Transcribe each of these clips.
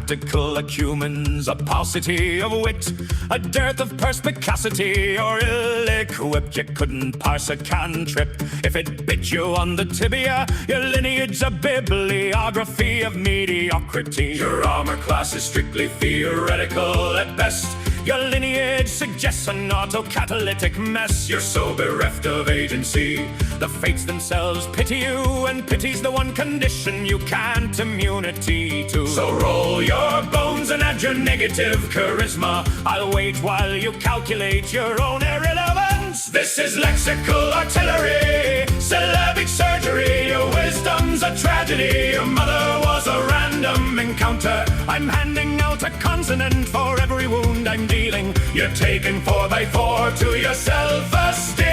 practical acumens, a paucity of wit, a dearth of perspicacity, or ill-equipped. You couldn't parse a cantrip if it bit you on the tibia. Your lineage a bibliography of mediocrity. Your armor class is strictly theoretical at best. Your lineage suggests an autocatalytic mess. You're so bereft of agency, the fates themselves pity you, and pity's the one condition you can't immunity to. So roll your bones and add your negative charisma. I'll wait while you calculate your own irrelevance. This is lexical artillery, syllabic surgery. Your wisdom's a tragedy. Your mother was a random encounter. I'm handing out a consonant for every wound I'm dealing. You're taken 4x4 to your self-esteem.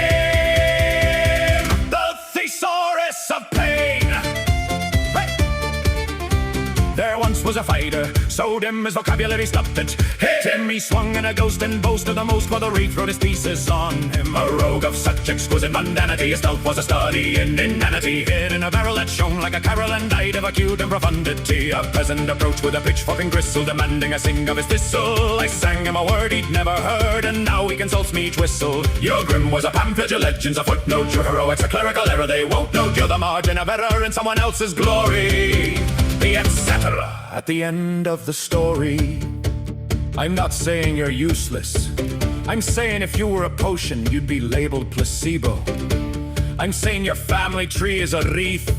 The Thesaurus of Pain. There once was a fighter, so dim his vocabulary stopped it. Hit him, he swung in a ghost and boasted the most while the reed wrote his thesis on him. A rogue of such exquisite mundanity, his stealth was a study in inanity. Hid in a barrel that shone like a carol and died of acute in profundity. A peasant approached with a pitchfork and gristle, demanding a sing of his thistle. I sang him a word he'd never heard, and now he consults me each whistle. Your grim was a pamphlet, your legends a footnote, your heroics a clerical error. They won't note you're the margin of error in someone else's glory. The etc. at the end of the story. I'm not saying you're useless. I'm saying if you were a potion, you'd be labeled placebo. I'm saying your family tree is a wreath.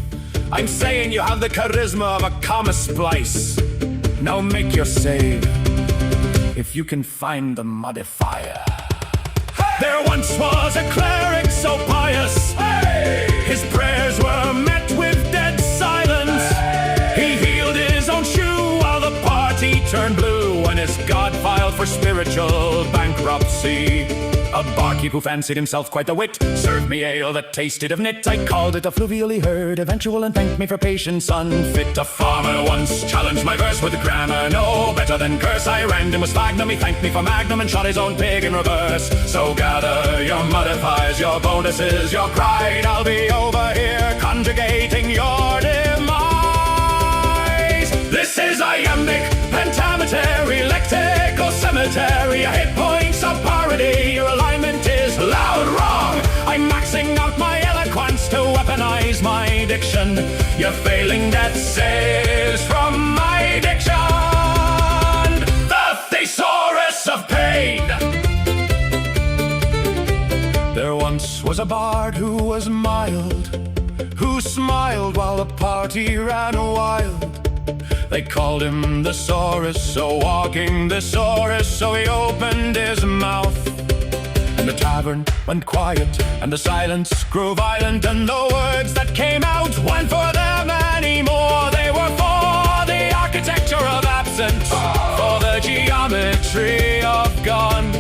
I'm saying you have the charisma of a comma splice. Now make your save, if you can find the modifier. Hey! There once was a cleric so pious, hey! His prayers were met with dead silence. He healed his own shoe while the party turned blue, when his god filed for spiritual bankruptcy. A barkeep who fancied himself quite the wit served me ale that tasted of nit. I called it a fluvially heard eventual and thanked me for patience unfit. A farmer once challenged my verse with grammar no better than curse. I rammed him with sphagnum, he thanked me for magnum and shot his own pig in reverse. So gather your modifiers, your bonuses, your pride. I'll be over here conjugating your demise. This is iambic, pentametry, lectical cemetery. A hit points of parody, your alignment is loud wrong. I'm maxing out my eloquence to weaponize my diction. You're failing that says from my diction. The Thesaurus of Pain. There once was a bard who was mild, who smiled while the party ran wild. They called him the Thesaurus, so walking thesaurus, so he opened his mouth. And the tavern went quiet, and the silence grew violent, and the words that came out weren't for them anymore. They were for the architecture of absence, for the geometry of gone.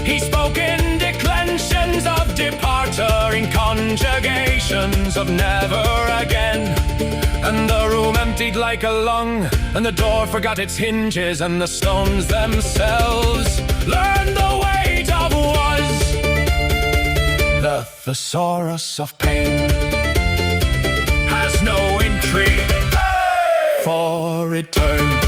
He spoke in declensions of departure, in conjugations of never again. And the room emptied like a lung, and the door forgot its hinges, and the stones themselves learned the weight of was. The Thesaurus of Pain has no intrigue, for it turned